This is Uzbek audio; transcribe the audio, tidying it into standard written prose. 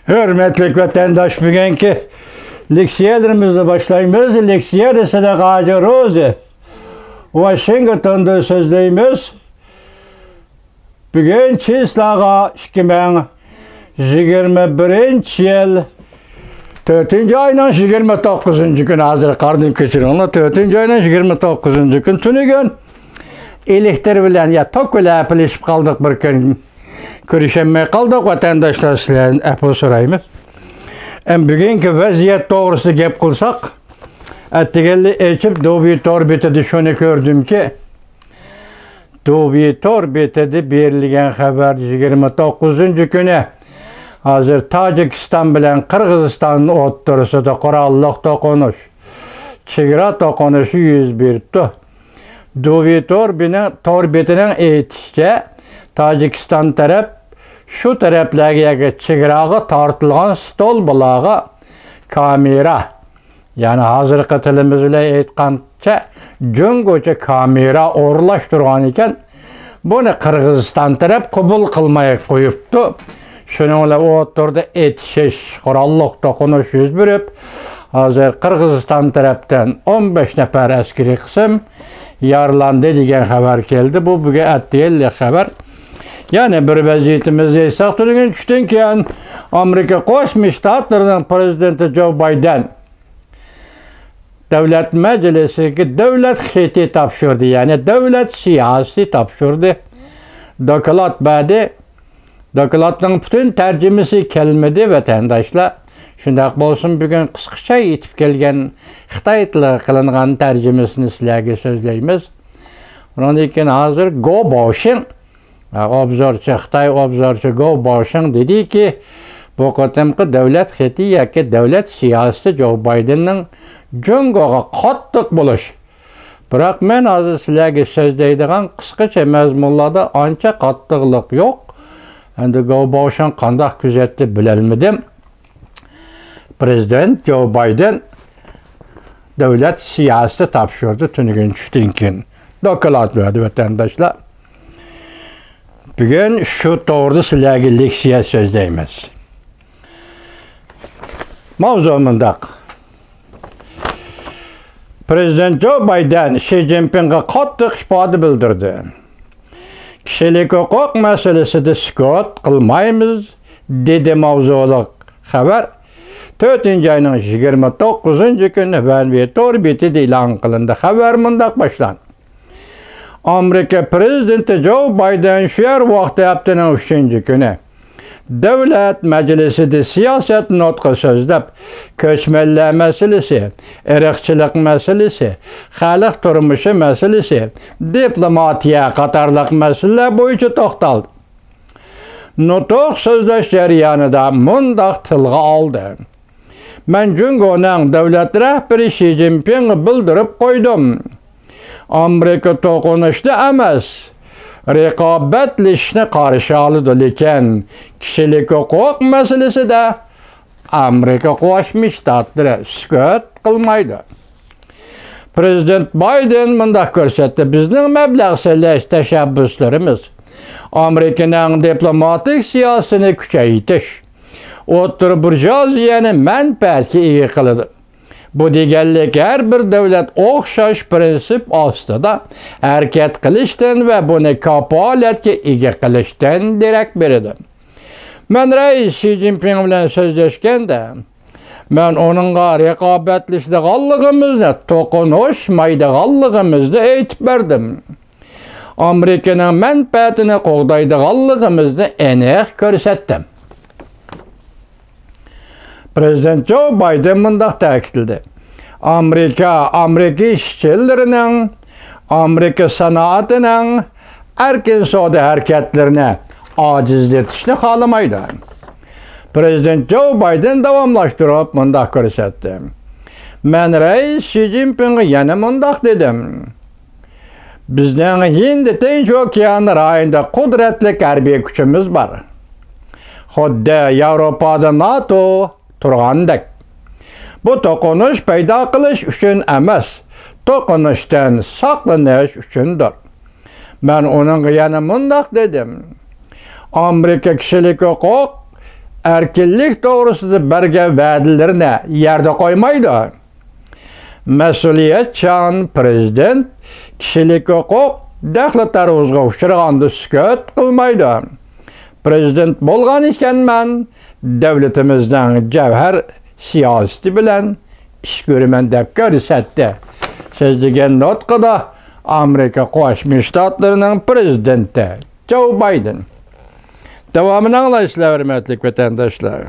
Hürmetli vatandaş, bugünkü leksiyalarımızla başlayımız. Leksiya ise de Gazi Rozi Washington'da sözleyimiz. Bugün Çislağa 2021 yıl 4. ayının 29. gün hazır kardım keçirin. 4. ayının 29. gün tünü gün elektr bilen ya tok bilen apılışıp kaldık bir gün. Görüşemeye kaldık, vatandaşlar sizlerden apı sorayımız. Bugünkü vaziyet doğrusu gep kılsak, ettigelli eçip Dobi Torbet'de şunu gördüm ki, Dobi Torbet'de berilgen haber 29. güne hazır Tacikistan bilen Kırgızistan'ın oturusu da kurallık dokunuş, çigara dokunuşu 101 tu. Dobi Torbet'inin eğitişçe Tacikistan taraf şu taraflarga chegaraga tortilgan stol bulağı kamera, yani hazırkı tilimiz bilan aytgancha jo'ngocha kamera o'rlashtirgan ekan. Buni Qirg'iziston taraf qabul qilmay qo'yibdi. Shuning bilan u o'rtada etishish, qurolliq to'qinish yuz berib, hozir Qirg'iziston tarafdan 15 nafar askariy qism yaralandi degan xabar keldi. Bu bugun atdiyelik xabar. Yani bir vaziyetimizde ise turgan tushdan keyin Amerika Qo'shma Shtatlarining prezidenti Joe Biden Davlat Majlisiga davlat xeti topshirdi, yani davlat siyosati topshirdi. Doklad badi, dokladning butun tarjimasi kelmadi vatandoshlar. Shunday bo'lsin, bugun qisqacha yetib kelgan Xitoy tili qilingan tarjimasini sizlarga so'zlaymiz. Undan keyin hozir Go Boshing obzorchi, Xitoy obzorchi Go Boshing dedi ki, bu qatimqi davlat xeti yoki davlat siyosati Joe Bidenning jo'ngoga qattiq bo'lish. Biroq men hozir sizlarga so'zlaydigan qisqacha mazmunlarda ancha qattiqlik yo'q. Endi Go Boshing qanday kuzatdi bilolmadim. Prezident Joe Biden davlat siyosati topshirdi tunigan tushdan keyin. Doklad berdi vatandoshlar. Bugün şu doğruda sizlerge leksiya sözleyimiz. Mavzumundaq. Prezident Joe Biden Xi Jinping'e qattiq ifoda bildirdi. Kishilik huquq masalasida sukut qilmaymiz dedi mavzuliq xabar. 4. ayının 29. günü Vanve Torbet'de e'lon qilindi. Xabar mundaq boshlanadi. Amerika Prezidenti Joe Biden şu yer vaqti haftaning 3. kuni Davlat Majlisida siyoset nutqi so'zlab, ko'chmanlar masalasi, irqchilik masalasi, xalq turmushi masalasi, diplomatiya qatorliq masalalar bo'yicha to'xtaldi. Nutq so'zlash jarayonida mundaq tilga oldi. Men Jungoning davlat rahbari Xi Jinpingga bildirib qo'ydim. Amerika to'qinishda emas, raqobatlashishni qarshi oladi, lekin kishilik huquq masalasida Amerika Qo'shma Shtatlari sukut qilmaydi. Prezident Biden mundaq ko'rsatdi: bizning mablag' sarflash tashabbuslarimiz Amerikaning diplomatik siyosatini kuchaytirish, o'rta burjoziyani manfaatga ega qiladi. Bu deganlik har bir davlat o'xshash prinsip ostida harakat qilishdan va buni kapolatga ega qilishdan derak beradi. Men rais Xi Jinping bilan so'zlashganda, men onunga raqobatlashganligimizni, to'qinishmaydiganligimizni aytib berdim. Amerikaning manfaatini qo'g'daydiganligimizni aniq ko'rsatdim. Prezident Joe Biden mundaq ta'kidladi. Amerika ishchilarining, Amerika sanoatining erkin savdo harakatlarini ojizlatishni xohlamaydi. Prezident Joe Biden davomlashtirib mundaq ko'rsatdi. Men rais Xi Jinpingga yana mundaq dedim. Bizning Hind Tinch okeani rayonida qudratli harbiy kuchimiz bor. Xuddi Yevropada NATO turgandek. Bu to'qinish paydo qilish uchun emas, to'qinishdan saqlanish uchundir. Men uning yana mundaq dedim. Amerika kishilik huquq erkinlik doğrusunda bergen vədilerine yerde koymaydı. Mesuliyetçan prezident kişilik hukuk dəxlətarımızға uçurğandı sükut kılmaydı. Prezident bolğan iken mən devletimizden cevher siyaseti bilen iş görmende görsətdi. Sözlügen notqada Amerika Qoşmuş Ştatlarının prezidenti Joe Biden. Devamını anlayışla hürmetlik vatandaşlar.